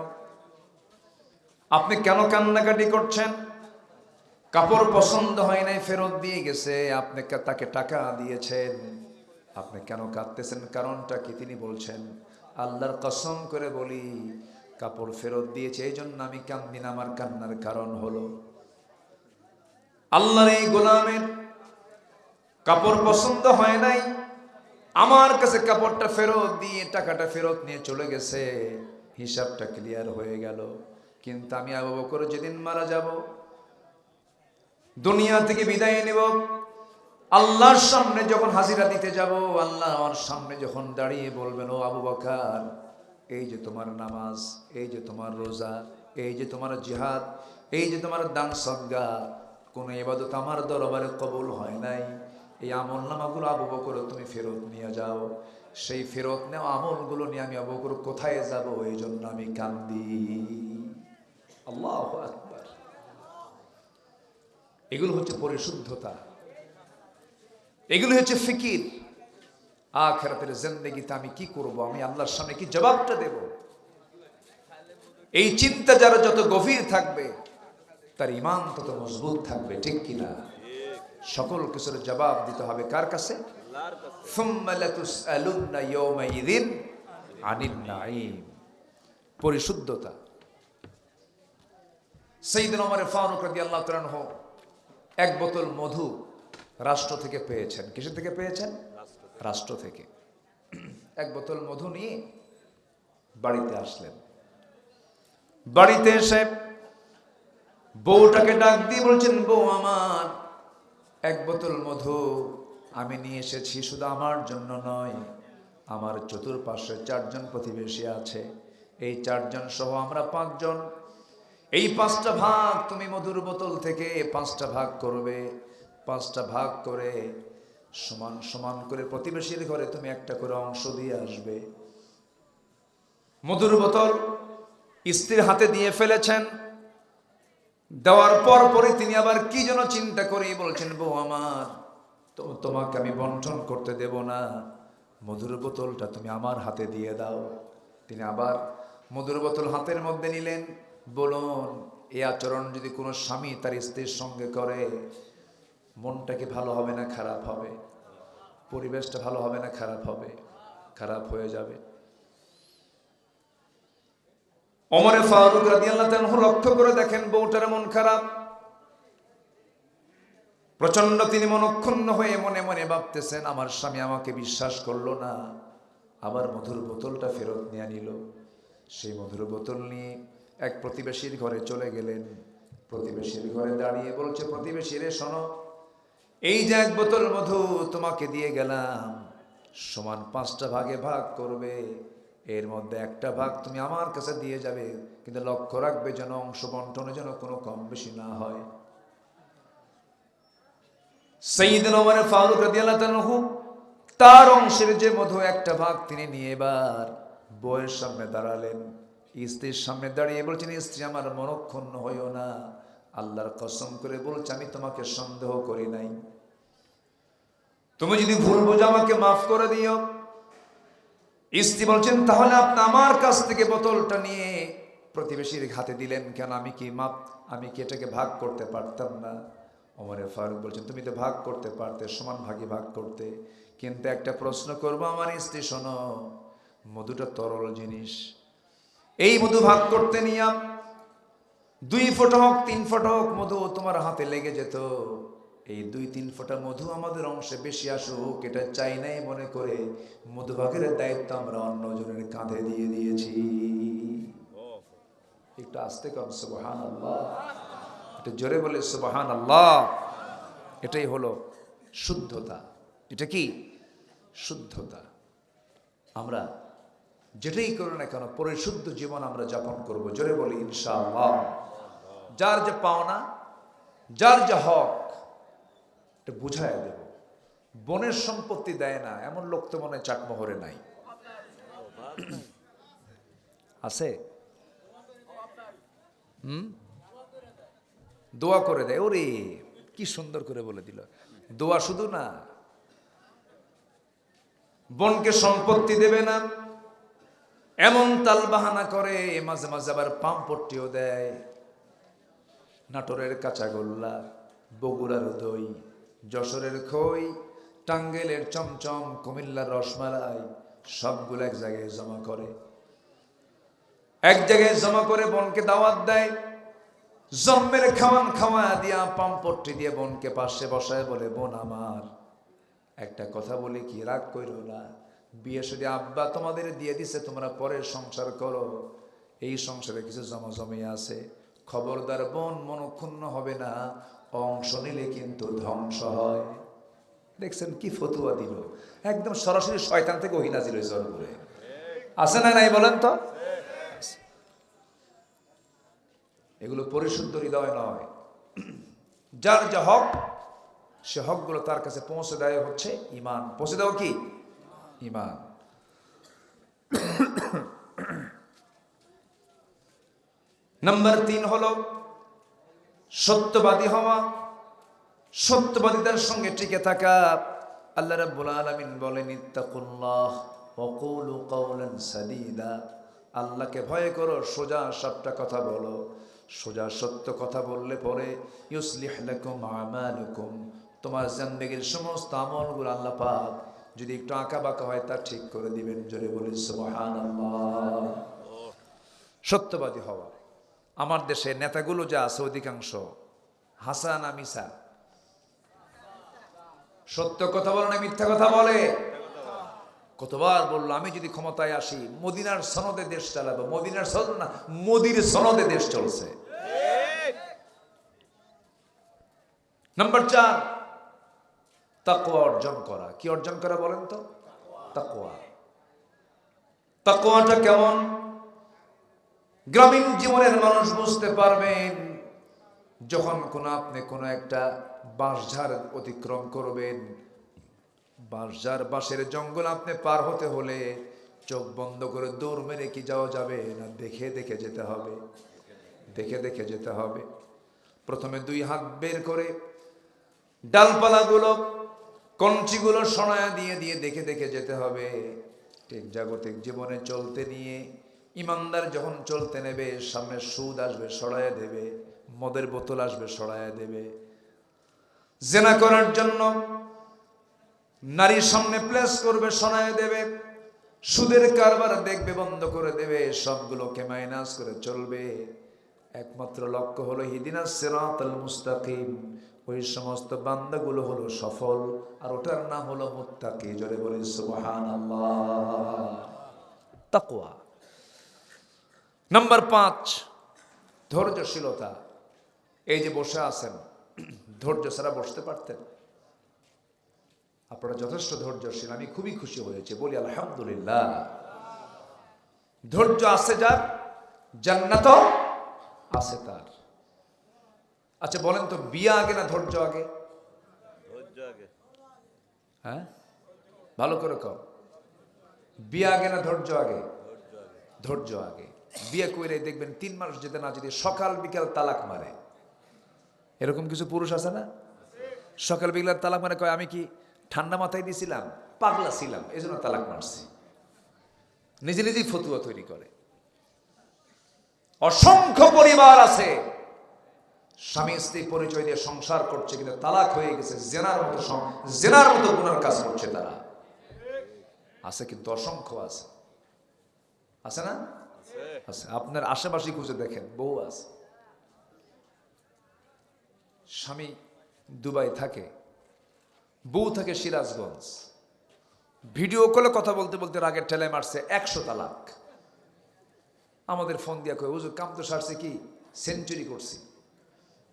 আপনি কেন কান্নাকাটি করছেন? কাপড় পছন্দ হয় নাই, ফেরত দিয়ে গেছে, আপনি তাকে টাকা দিয়েছেন, আপনি কেন কাঁদতেছেন? কারণটা কি? তিনি বলছেন, আল্লাহর কসম করে বলি, কাপড় ফেরত দিয়েছে এই জন্য আমি কান্দি না, আমার কান্নার কারণ হলো আল্লাহর এই গোলামের কাপড় পছন্দ হয় নাই, আমার কাছে কাপড়টা ফেরত দিয়ে টাকাটা ফেরত নিয়ে চলে গেছে, হিসাবটা ক্লিয়ার হয়ে গেল। কিন্তু আমি আবু বকর যেদিন মারা যাব, দুনিয়া থেকে বিদায় নেব, আল্লাহর সামনে যখন হাজিরা দিতে যাব, আল্লাহ আমার সামনে যখন দাঁড়িয়ে বলবেন, ও আবু বকর, এই যে তোমার নামাজ, এই যে তোমার রোজা, এই যে তোমার জিহাদ, এই যে তোমার দান সদকা, কোন ইবাদত আমার দরবারে কবুল হয় নাই, এই আমল নামাগুলো আবু বকর তুমি ফেরত নিয়ে যাও। সেই ফেরত নেওয়া আমলগুলো নিয়ে আমি আবু বকর কোথায় যাব? এই জন্য আমি কান্দি। আল্লাহু আকবার। এগুলো হচ্ছে পরিশুদ্ধতা, এগুলো হচ্ছে ফিকির। আখিরাতের জিন্দেগিতে আমি কি করব, আমি আল্লাহর সামনে কি জবাবটা দেব, এই চিন্তা যারা যত গভীর থাকবে তার ঈমান তত মজবুত থাকবে, ঠিক কিনা? সকল কিছুর জবাব দিতে হবে কার কাছে? আল্লাহর কাছে। সুম্মা লাতুসআলুন্না ইয়াওমাইযিন আনিন নাঈম। পরিশুদ্ধতা। সাইয়েদনা ওমর ফারুক রাদিয়াল্লাহু তাআলা আনহু 1 বোতল মধু রাষ্ট্র থেকে পেয়েছেন। কিসের থেকে পেয়েছেন? রাষ্ট্র থেকে। 1 বোতল মধু নিয়ে বাড়িতে আসলেন। বাড়িতে এসে বউটাকে ডাক দিয়ে বলছেন, বউ আমার, 1 বোতল মধু আমি নিয়ে এসেছি, শুধু আমার জন্য নয়, আমার চতুর্পাশে 4 জন প্রতিবেশী আছে, এই 4 জন সহ আমরা 5 জন। এই 5টা ভাগ তুমি মধুর বোতল থেকে 5টা ভাগ করবে, 5টা ভাগ করে সমান সমান করে প্রতিবেশীর ঘরে তুমি একটা করে অংশ দিয়ে আসবে। মধুর বোতল স্ত্রীর হাতে দিয়ে ফেলেছেন। দেওয়ার পর পরে তিনি আবার কি যেন চিন্তা করে বলছেন, বউ আমার, তোমাকে আমি বন্টন করতে দেব না, মধুর বোতলটা তুমি আমার হাতে দিয়ে দাও। তিনি আবার মধুর বোতল হাতের মধ্যে নিলেন। বলুন, এই আচরণ যদি কোনো স্বামী তার স্ত্রীর সঙ্গে করে, মনটা কি ভালো হবে না খারাপ হবে? পরিবেশটা ভালো হবে না খারাপ হবে? খারাপ হয়ে যাবে। ওমরে ফারুক রাদিয়াল্লাহু তাআলা লক্ষ্য করে দেখেন বউটার মন খারাপ, প্রচন্ড। তিনি মনক্ষুণ্ণ হয়ে মনে মনে ভাবতেছেন, আমার স্বামী আমাকে বিশ্বাস করলো না, আবার মধুর বোতলটা ফেরত নিয়ে নিল। সেই মধুর বোতল নিয়ে এক প্রতিবেশীর ঘরে চলে গেলেন। প্রতিবেশীর ঘরে দাঁড়িয়ে বলছে, প্রতিবেশী রে শোনো, এই যে এক বোতল মধু তোমাকে দিয়ে গেলাম, সমান 5টা ভাগে ভাগ করবে। এর মধ্যে একটা ভাগ তুমি আমার কাছে দিয়ে যাবে, কিন্তু লক্ষ্য রাখবে যেন অংশ বন্টনে যেন কোনো কম বেশি না হয়। সাইয়েদনা ওমর ফারুক রাদিয়াল্লাহু তাআলা তার অংশের যে মধু একটা ভাগ তিনি নিয়ে এবার বউয়ের সামনে দাঁড়ালেন। স্ত্রীর সামনে দাঁড়িয়ে বলছেন, স্ত্রী আমার মনক্ষুণ্ণ হইও না, আল্লাহর কসম করে বলছে আমি তোমাকে সন্দেহ করি নাই, তুমি যদি ভুল বোঝো আমাকে মাফ করে দিও। স্ত্রী বলছেন, তাহলে আপনি আমার কাছ থেকে বোতলটা নিয়ে প্রতিবেশীর হাতে দিলেন কেন? আমি কি এটাকে ভাগ করতে পারতাম না? ওমর ফারুক বলছেন, তুমি তো ভাগ করতে পারতে, সমান ভাগে ভাগ করতে, কিন্তু একটা প্রশ্ন করবো আমার স্ত্রী, শোনো, মধুটা তরল জিনিস, এই মধু ভাগ করতে নিয়ে 2 ফোঁটা হোক 3 ফোঁটা হোক মধু তোমার হাতে লেগে যেত। এই 2-3 ফোঁটা মধু আমাদের অংশে বেশি আসুক এটা চাই নাই মনে করে মধুভাগের দায়িত্ব আমরা অন্যজনের কাঁধে দিয়ে দিয়েছি। একটু আস্তে কর সুবহানাল্লাহ, একটু জোরে বলে সুবহানাল্লাহ। এটাই হলো শুদ্ধতা। এটা কি শুদ্ধতা? আমরা যেটাই করি না কেন পরিশুদ্ধ জীবন আমরা যাপন করব। জোরে বলি ইনশাআল্লাহ। যার যে পাওনা, যার যে হক, এটা বুঝায় দেব। বনের সম্পত্তি দেয় না এমন লোক তো মনে চাকমোহরে নাই, আছে? দোয়া করে দেয়। ওরে কি সুন্দর করে বলে দিল, দোয়া শুধু না, বনকে সম্পত্তি দেবে না এমন তাল বাহানা করে, মাঝে মাঝে আবার পাম্পট্টিও দেয়। নাটোরের কাঁচাগোল্লা, বগুড়ার দই, যশোরের খই, টাঙ্গাইলের চমচম, কুমিল্লার রসমালাই, সবগুলো এক জায়গায় জমা করে। এক জায়গায় জমা করে বনকে দাওয়াত দেয়, জম্মের খাওয়ান খাওয়া দিয়া পাম্পট্টি দিয়ে বোনকে পাশে বসায় বলে, বোন আমার একটা কথা বলি, কি রাগ কইরো না, বিয়ে শুধু আব্বা তোমাদের দিয়ে দিছে, তোমরা পরে সংসার করো, এই সংসারে কিছু জমাজমি আছে, খবরদার বোন মনক্ষুণ্ণ হবে না, অংশ নিলে কিন্তু ধ্বংস হয়। দেখছেন কি ফতুয়া দিল, একদম সরাসরি শয়তান থেকে ওহী নাজিল হয়েছে ওর উপরে। আছে না নাই বলেন তো? এগুলো পরিশুদ্ধ হৃদয় নয়। যার যা হক সে হকগুলো তার কাছে পৌঁছে দেয় হচ্ছে ইমান। পৌঁছে দাও কি? ইমান। নাম্বার 3 হলো সত্যবাদী হওয়া, সত্যবাদীদের সঙ্গে টিকে থাকা। আল্লাহ রাব্বুল আলামিন বলেন, ইত্তাকুল্লাহ ওয়া কুলু কাওলান সাদীদা, আল্লাহকে ভয় করো, সোজা সাপটা কথা বলো। সোজা সত্য কথা বললে পরে ইউসলিহ লাকুম আমালুকুম, তোমার জিন্দেগীর সমস্ত আমলগুলো আল্লাহ পাক যদি একটু আঁকা বাঁকা হয় তা ঠিক করে দিবেন। জোরে বলি সুবহানাল্লাহ। সত্যবাদী হওয়া। আমার দেশে নেতাগুলো যা আছে অধিকাংশ হাসানা মিসা, সত্য কথা বলে না মিথ্যা কথা বলে। কতবার বললো, আমি যদি ক্ষমতায় আসি মদিনার সনদে দেশ চালাবো। মদিনার সনদ না, মোদির সনদে দেশ চলছে। নাম্বার 4 তাকওয়া অর্জন করা। কি অর্জন করা বলেন তো? তাকওয়া। তাকওয়াটা কেমন? গ্রামীণ জীবনের মানুষ বুঝতে পারবেন, যখন আপনি কোনো একটা বাঁশঝাড় অতিক্রম করবেন, বাঁশঝাড় বাঁশের জঙ্গল আপনি পার হতে হলে চোখ বন্ধ করে দৌড় মেরে কি যাওয়া যাবে না, দেখে দেখে যেতে হবে, দেখে দেখে যেতে হবে। প্রথমে 2 হাত বের করে ডালপালাগুলো কঞ্চিগুলো সরায়া দিয়ে দিয়ে দেখে দেখে যেতে হবে। ঠিক জাগতিক জীবনে চলতে নিয়ে ইমানদার যখন চলতে নেবে, সামনে সুদ আসবে সরায়া দেবে, মদের বোতল আসবে সরায়া দেবে, জেনা করার জন্য নারীর সামনে প্লেস করবে সরায়া দেবে, সুদের কারবার দেখবে বন্ধ করে দেবে, সবগুলোকে মাইনাস করে চলবে। একমাত্র লক্ষ্য হলো ইহদিনাস সিরাতাল মুস্তাকিম। ওই সমস্ত বান্দাগুলো হলো সফল, আর ওটার নাম হলো মুত্তাকি। জোরে বলি সুবহানাল্লাহ। তাকওয়া। নাম্বার 5, ধৈর্যশীলতা। এই যে বসে আছেন, ধৈর্য ছাড়া বসতে পারতেন? আপনারা যথেষ্ট ধৈর্যশীল, আমি খুবই খুশি হয়েছে, বলি আলহামদুলিল্লাহ। ধৈর্য আছে যার, জান্নাত আছে তার। আচ্ছা বলেন তো, বিয়া আগে না ধৈর্য আগে? ধৈর্য আগে। হ্যাঁ, ভালো করে কর। বিয়া আগে না ধৈর্য আগে? ধৈর্য আগে। বিয়ে করে দেখবেন 3 মাস যেতে না যেতে সকাল বিকাল তালাক মারে। এরকম কিছু পুরুষ আছে না? সকাল বিকাল তালাক মারে, কয় আমি কি ঠান্ডা মাথায় দিয়েছিলাম, পাগলা ছিলাম, এই জন্য তালাক মারছি। নিজে নিজেই ফতুয়া তৈরি করে। অসংখ্য পরিবার আছে স্বামী স্ত্রী পরিচয় দিয়ে সংসার করছে, কিন্তু তালাক হয়ে গেছে, জেনার মতো গুনার কাজ করছে তারা। আছে কিন্তু অসংখ্য আছে, আছে না? আছে। আপনার আশেপাশে খুঁজে দেখেন, বহু আছে। স্বামী দুবাই থাকে, বউ থাকে সিরাজগঞ্জ, ভিডিও কলে কথা বলতে বলতে রাগের ঠেলায় মারছে 100 তালাক। আমাদের ফোন দিয়া কয়, হুজুর কাম তো সারছে, কি সেঞ্চুরি করছি।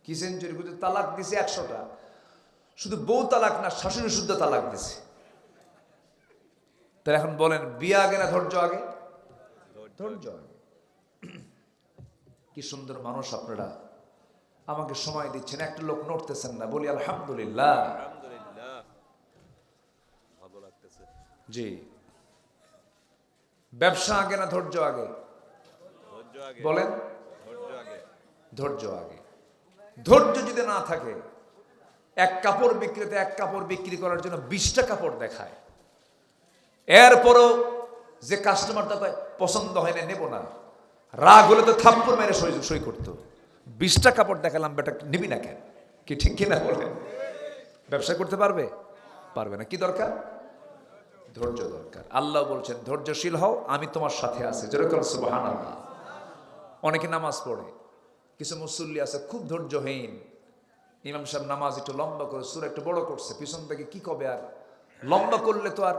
কি সেঞ্চুরি করছে? তালাক দিছে 100টা। শুধু বউ তালাক না, শাশুড়ি শুদ্ধ তালাক দিছে। তাহলে এখন বলেন, বিয়ে আগে না ধৈর্য আগে? ধৈর্য আগে। কি সুন্দর মানুষ আপনারা, আমাকে সময় দিচ্ছেন, একটা লোক নড়তেছেন না, বলি আলহামদুলিল্লাহ। আলহামদুলিল্লাহ, ভালো লাগতেছে। জি। ব্যবসা আগে না ধৈর্য আগে? ধৈর্য আগে। বলেন। ধৈর্য আগে। ধৈর্য আগে। ধৈর্য যদি না থাকে, এক কাপড় বিক্রেতা এক কাপড় বিক্রি করার জন্য 20টা কাপড় দেখায়, এরপরও যে কাস্টমার তাকে পছন্দ হয় না, নেব না, রাগ হলে তো থাপ্পড় মেরে সই করতো। 20টা কাপড় দেখালাম, বেটা নিবি না কেন? কি ঠিক কিনা বলেন? ব্যবসা করতে পারবে? পারবে না। কি দরকার? ধৈর্য দরকার। আল্লাহ বলছেন, ধৈর্যশীল হও, আমি তোমার সাথে আছি। যেরকম সুবহানাল্লাহ। অনেকে নামাজ পড়ে, কিছু মুসল্লি আছে খুব ধৈর্যহীন। ইমাম সাহেব নামাজ একটু লম্বা করে, সূরা একটু বড় করছে, পিছন থেকে কি কবে, আর লম্বা করলে তো আর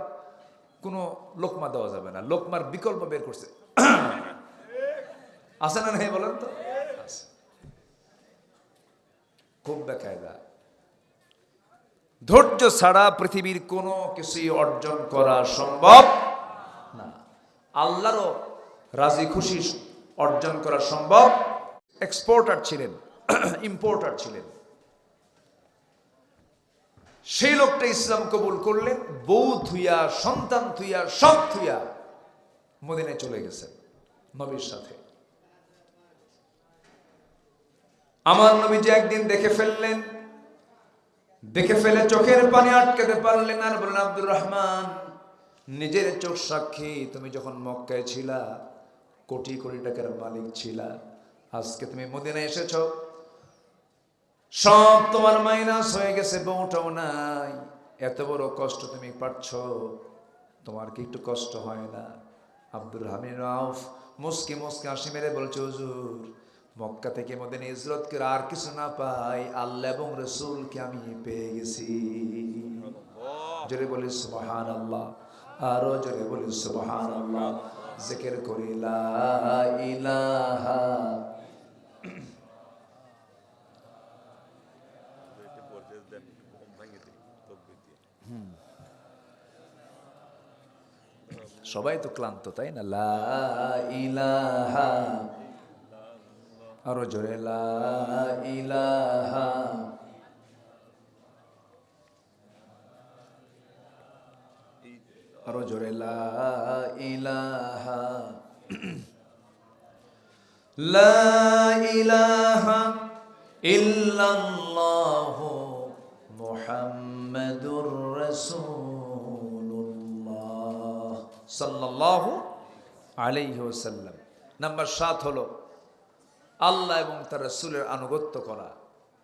কোনো লোকমা দেওয়া যাবে না, লোকমার বিকল্প বের করছে। আছে না নাই বলেন তো? আছে। খুব বেকায়দা। ধৈর্য ছাড়া পৃথিবীর কোনো কিছুই অর্জন করা সম্ভব না। আল্লাহরও রাজি খুশি অর্জন করা সম্ভব। এক্সপোর্টার ছিলেন, ইম্পোর্টার ছিলেন। সেই লোকটা ইসলাম কবুল করলেন, বউ থুইয়া, সন্তান থুইয়া, সব থুইয়া মদিনায় চলে গেছেন নবীর সাথে। আমার নবীজি একদিন দেখে ফেললেন, দেখে ফেলে চোখের পানি আটকাতে পারলেন আর বললেন, আব্দুর রহমান, নিজের চোখ সাক্ষী, তুমি যখন মক্কায় ছিলা কোটি কোটি টাকার মালিক ছিলা, আজকে তুমি মদিনায় এসেছো, সব তোমার মাইনাস হয়ে গেছে, বউটাও নাই, এত বড় কষ্ট তুমি পাচ্ছ, তোমার কি একটু কষ্ট হয় না? আব্দুর রহমান আউফ মুস্কি মুস্কি হাসি মেরে বলছে, হুজুর, মক্কা থেকে মদিনা হিজরত করে আর কিছু না পাই, আল্লাহ এবং রাসূলকে আমি পেয়ে গেছি। জোরে বলি সুবহানাল্লাহ, আরো জোরে বলি সুবহানাল্লাহ। জিকির করি লা ইলাহা। সবাই তো ক্লান্ত, তাই না? লা ইলাহা, আরো জোরে লা ইলাহা। আরো জোরে লা ইলাহা লা ইলাহা ইল্লাল্লাহু মুহাম্মাদুর রাসূলুল্লাহ সাল্লাল্লাহু আলাইহি ওয়াসাল্লাম। নাম্বার 7 হলো আল্লাহ এবং তার রাসূলের আনুগত্য করা।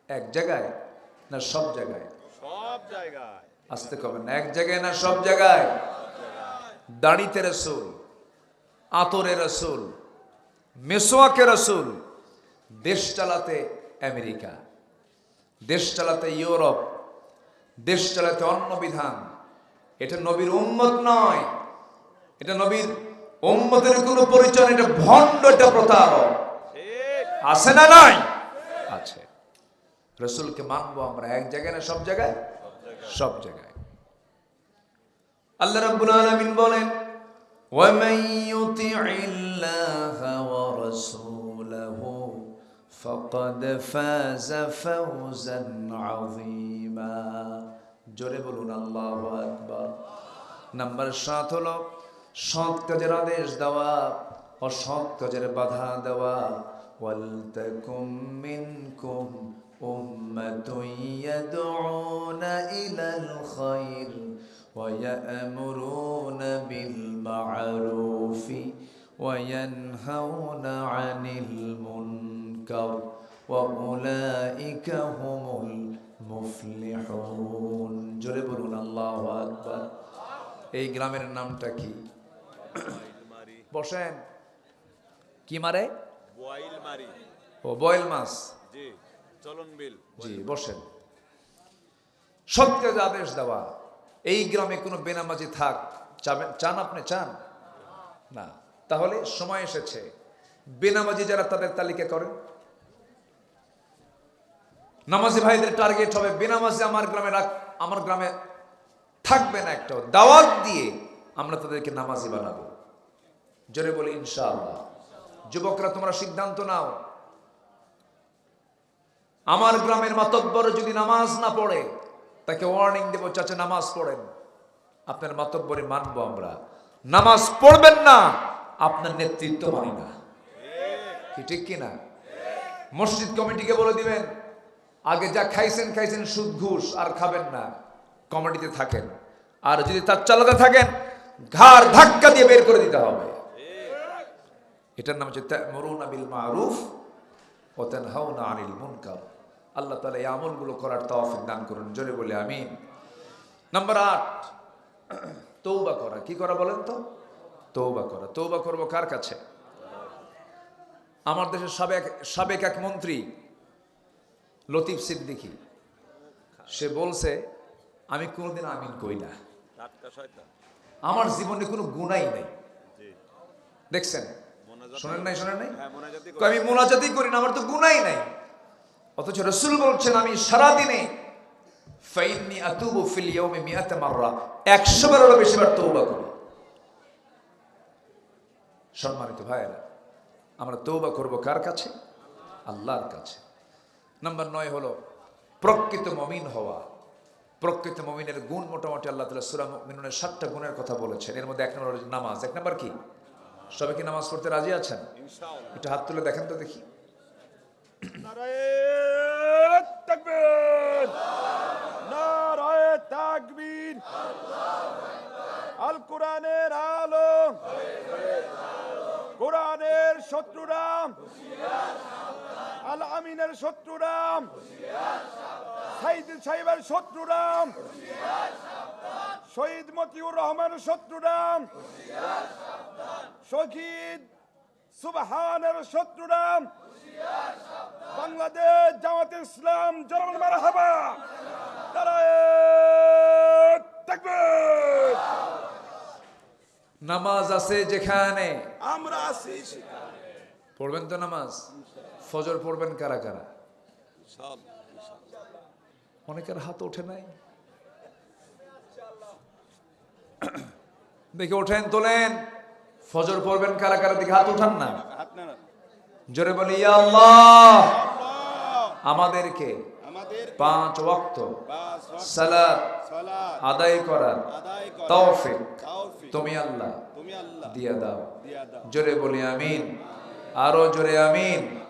এক জায়গায় না সব জায়গায়? সব জায়গায়। আসতে কবেন না, এক জায়গায় না সব জায়গায়? দাড়িতে রাসূল, আতরে রাসূল, মেসওয়াকে রাসূল, দেশ চালাতে আমেরিকা, দেশ চালাতে ইউরোপ, দেশ চালাতে অন্য বিধান। এটা নবীর উম্মত নয়, এটা নবীর উম্মতের কোনো পরিচয়, এটা ভণ্ড, এটা প্রতারক। আছে না নাই? আছে। রাসূলকে মানবো আমরা এক জায়গায় না সব জায়গায়? সব জায়গায়। আল্লাহ রাব্বুল আলামিন বলেন ওয়ামান ইউতি'ইল্লাহা ওয়া রাসূলাহু ফাকাদ ফাযা ফাওজান আযীমা। জোরে বলুন আল্লাহু আকবার। নাম্বার 7 হলো সৎ কাজের আদেশ দেওয়া, অসৎ কাজের বাধা দেওয়া। ওয়ালতাকুম মিনকুম উম্মাতুন ইয়াদউনা ইলাল খায়র ওয়া ইয়া'মুরুনা বিল মা'রুফি ওয়া ইয়ানহাউনা আনিল মুনকার ওয়া উলাইকা হুমুল মুফলিহুন। জোরে বলুন আল্লাহু আকবার। এই গ্রামের নামটা কি? বসেন। কি মারে? বয়েল মারি। ও বয়েল মাছ। জি, চলন বিল। জি, বসেন। সৎ কাজে আদেশ দেওয়া। এই গ্রামে কোনো বেনামাজি থাক চান আপনি? চান না? তাহলে সময় এসেছে বেনামাজি যারা তাদের তালিকা করেন। নামাজি ভাইদের টার্গেট হবে বেনামাজি আমার গ্রামে থাকবে না একটা। দাওয়াত দিয়ে আমরা তাদেরকে নামাজি বানাবো। জোরে বলি ইনশাআল্লাহ। যুবকরা তোমরা সিদ্ধান্ত নাও, আমার গ্রামের মাতব্বর যদি নামাজ না পড়ে তাকে ওয়ার্নিং দেব, চাচা নামাজ পড়েন, আপনার মাতব্বরি মানবো আমরা। নামাজ পড়বেন না, আপনার নেতৃত্ব মানি না। কি ঠিক কিনা? মসজিদ কমিটিকে বলে দিবেন আগে যা খাইছেন সুদ ঘুষ আর খাবেন না, কমিটিতে থাকেন। আর যদি তার চালাতে থাকেন ঘাড় ধাক্কা দিয়ে বের করে দিতে হবে। এটার নাম হচ্ছে তা'মুরুনা বিল মা'রুফ ওয়া তানহাউনা আনিল মুনকার। আল্লাহ তাআলা এই আমলগুলো করার তৌফিক দান করুন। জোরে বলে আমিন। নাম্বার 8 তওবা করা। কি করা বলেন তো? তওবা করা। তওবা করব কার কাছে? আমার দেশের সাবেক এক মন্ত্রী লতিফ সিদ্দিকী, সে বলছে আমি কোনোদিন আমিন কই না, আমার জীবনে কোনো গুনাহই নাই। দেখছেন? শোনেন নাই? আমি মুনাজাতই করি না, আমার তো গুনাহই নাই। অথচ রাসূল বলছেন আমি সারাদিনে ফাইন্নী আতুবু ফিল ইয়াউমি মিআতা মাররা, 100 বারেরও বেশিবার তওবা করি। সম্মানিত ভাইয়েরা, আমরা তওবা করব কার কাছে? আল্লাহর কাছে। নাম্বার 9 হলো প্রকৃত মুমিন হওয়া। প্রকৃত মুমিনের গুণ মোটামুটি আল্লাহ তাআলা সূরা মুমিনুনের 7টা গুণের কথা বলেছেন। এর মধ্যে 1 নম্বর হলো নামাজ। 1 নম্বর কি? সবাই কি নামাজ পড়তে রাজি আছেন? ইনশাআল্লাহ। একটু হাত তুলে দেখেন তো দেখি। নারায়ে তাকবীর, নারায়ে তাকবীর। আল কোরআনের আলো, কোরআনের শত্রুরা, আল আমিনের শত্রুরা, সাইদ সাহেবের শত্রুরা, শহীদ মতিউর রহমানের শত্রুরা, শহীদ সুবহানের শত্রুরা, বাংলাদেশ জামাতে ইসলাম জনগণ মারহাবা, নারায়ে তাকবীর। নামাজ আছে যেখানে আমরা আছি সেখানে। পড়বেন তো নামাজ? ফজর পড়বেন কারা কারা? সব অনেকের হাত ওঠে নাই, দেখে ওঠেন, তোলেন। ফজর পড়বেন কারা কারা? দেখে হাত উঠান না। জোরে বলি ইয়া আল্লাহ আমাদেরকে 5 ওয়াক্ত সালাত সালাত আদায় করার আদায় করা তৌফিক তৌফিক তুমি আল্লাহ তুমি আল্লাহ দিয়ে দাও। দিয়া দাও। জোরে বলি আমিন, আরো জোরে আমিন।